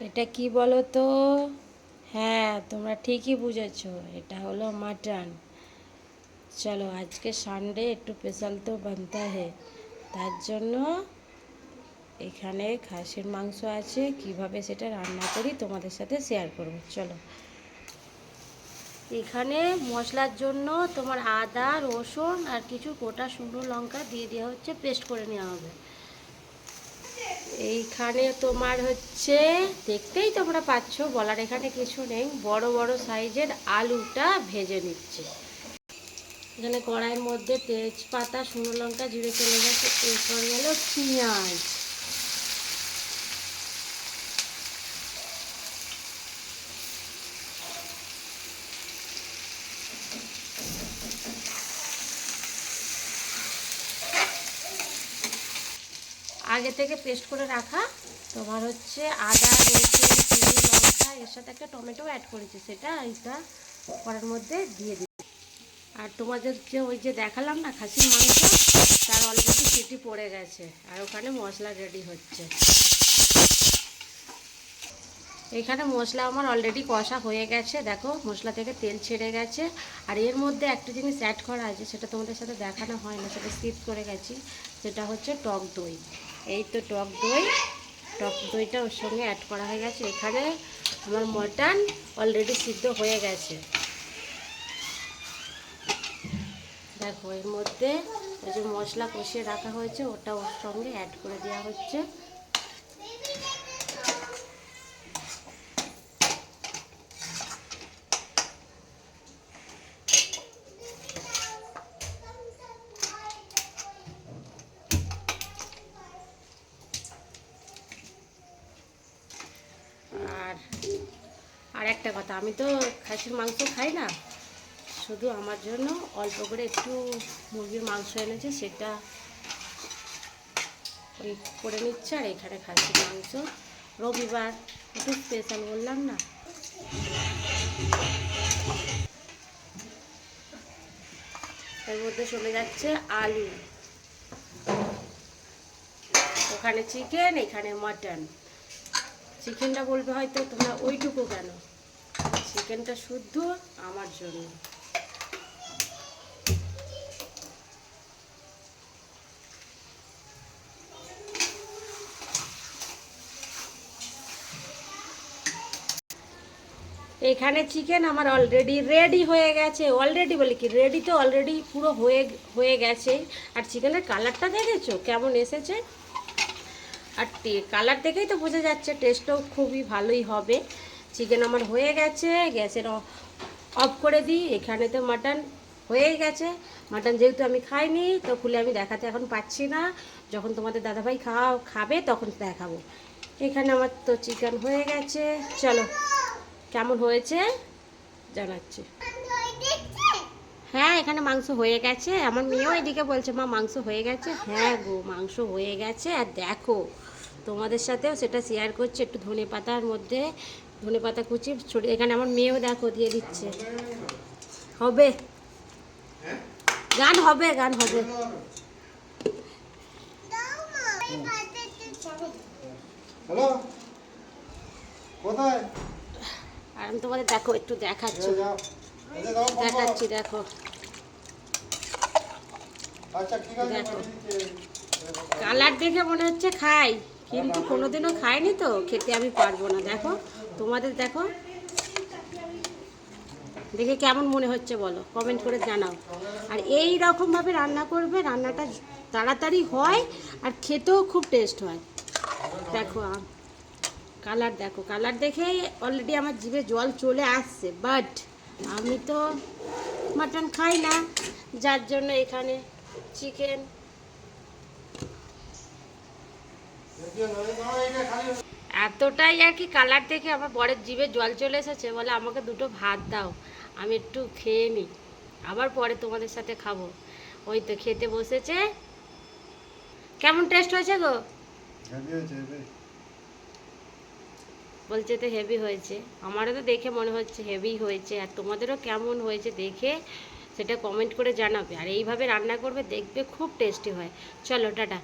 এটা কি বলো তো? হ্যাঁ, তোমরা ঠিকই বুঝেছো, এটা হলো মাটন। চলো, আজকে সানডে, একটু স্পেশাল তো বানতা হে। তার জন্য এখানে খাসির মাংস আছে, কিভাবে সেটা রান্না করি তোমাদের সাথে শেয়ার করব। চলো, এখানে মশলার জন্য তোমার আদা, রসুন আর কিছু গোটা শুকনো লঙ্কা দিয়ে দেওয়া হচ্ছে, পেস্ট করে নেওয়া হবে। এইখানে তোমার হচ্ছে, দেখতেই তোমরা পাচ্ছ, বলার এখানে কিছু নেই, বড় বড় সাইজের আলুটা ভেজে নিচ্ছে। এখানে কড়াইয়ের মধ্যে তেজপাতা, শুকনো লঙ্কা, জিরে চলে গেছে, এরপর গেল পেঁয়াজ। আগে থেকে পেস্ট করে রাখা তোমার হচ্ছে আদা, রসুন, চিনি, লঙ্কা, এর সাথে একটা টমেটো অ্যাড করেছি, সেটা এইটা কড়ার মধ্যে দিয়ে দিই। আর তোমাদের যে ওই যে দেখালাম না খাসির মাংস, তার অলরেডি সিটি পড়ে গেছে, আর ওখানে মশলা রেডি হচ্ছে। এখানে মশলা আমার অলরেডি কষা হয়ে গেছে, দেখো মশলা থেকে তেল ছেড়ে গেছে। আর এর মধ্যে একটা জিনিস অ্যাড করা আছে, সেটা তোমাদের সাথে দেখানো হয় না, সেটা স্কিপ করে গেছি। সেটা হচ্ছে টক দই। এই তো টক দই, টক দইটা ওর সঙ্গে অ্যাড করা হয়ে গেছে। এখানে আমার মটন অলরেডি সিদ্ধ হয়ে গেছে। দেখো এর মধ্যে ওই যে মশলা কষিয়ে রাখা হয়েছে, ওটা ওর সঙ্গে অ্যাড করে দেওয়া হচ্ছে। আর আর একটা কথা, আমি তো খাসির মাংস খাই না, শুধু আমার জন্য অল্প করে একটু মুরগির মাংস এনেছে, সেটা ওই করে নিচ্ছে। আর এখানে খাসির মাংস, রবিবার একটু স্পেশাল বললাম না। এর মধ্যে চলে যাচ্ছে আলু, ওখানে চিকেন, এখানে মাটন। চিকেনটা বলবে হয়তো তোমরা ওইটুকু কেন, চিকেনটা শুদ্ধ আমার জন্য। এখানে চিকেন আমার অলরেডি রেডি হয়ে গেছে। অলরেডি বলে কি, রেডি তো অলরেডি পুরো হয়ে হয়ে গেছে। আর চিকেনের কালারটা দেখেছো কেমন এসেছে? আর কালার দেখেই তো বোঝা যাচ্ছে টেস্টও খুবই ভালোই হবে। চিকেন আমার হয়ে গেছে, গ্যাসের অফ করে দিই। এখানে তো মাটন হয়েই গেছে। মাটন যেহেতু আমি খাইনি, তো খুলে আমি দেখাতে এখন পাচ্ছি না, যখন তোমাদের দাদাভাই খাবে তখন দেখাবো। এখানে আমার তো চিকেন হয়ে গেছে। চলো, কেমন হয়েছে জানাচ্ছি। হ্যাঁ, এখানে মাংস হয়ে গেছে। আমার মেয়েও এদিকে বলছে মা মাংস হয়ে গেছে। হ্যাঁ গো, মাংস হয়ে গেছে। আর দেখো, তোমাদের সাথেও সেটা শেয়ার করছি। একটু ধনে পাতার মধ্যে ধনে পাতা কুচি ছড়িয়ে, এখানে আমার মেয়েও দেখো দিয়ে দিচ্ছে। হবে গান, হবে গান, হবে। হ্যালো, কোথায়? আর আমি তোমাদের দেখো একটু দেখাচ্ছি, দেখাচ্ছি দেখো। আচ্ছা ঠিক আছে, দেখো কালার দেখে মনে হচ্ছে খাই, কিন্তু কোনোদিনও খাইনি, তো খেতে আমি পারবো না। দেখো তোমাদের দেখো দেখে কেমন মনে হচ্ছে বলো, কমেন্ট করে জানাও। আর এই রকমভাবে রান্না করবে, রান্নাটা তাড়াতাড়ি হয় আর খেতেও খুব টেস্ট হয়। দেখো কালার দেখো, কালার দেখেই অলরেডি আমার জিভে জল চলে আসছে। বাট আমি তো মাটন খাই না, যার জন্য এখানে চিকেন। এতটাই আর কি কালার দেখে আমার বরের জিভে জল চলে এসেছে, বলে আমাকে দুটো ভাত দাও, আমি একটু খেয়ে নিই, আবার পরে তোমাদের সাথে খাবো। ওই তো খেতে বসেছে। কেমন টেস্ট হয়েছে গো? বলছে তো হেভি হয়েছে। আমারও তো দেখে মনে হচ্ছে হেভি হয়েছে। আর তোমাদেরও কেমন হয়েছে দেখে সেটা কমেন্ট করে জানাবে। আর এইভাবে রান্না করবে, দেখবে খুব টেস্টি হয়। চলো টাটা।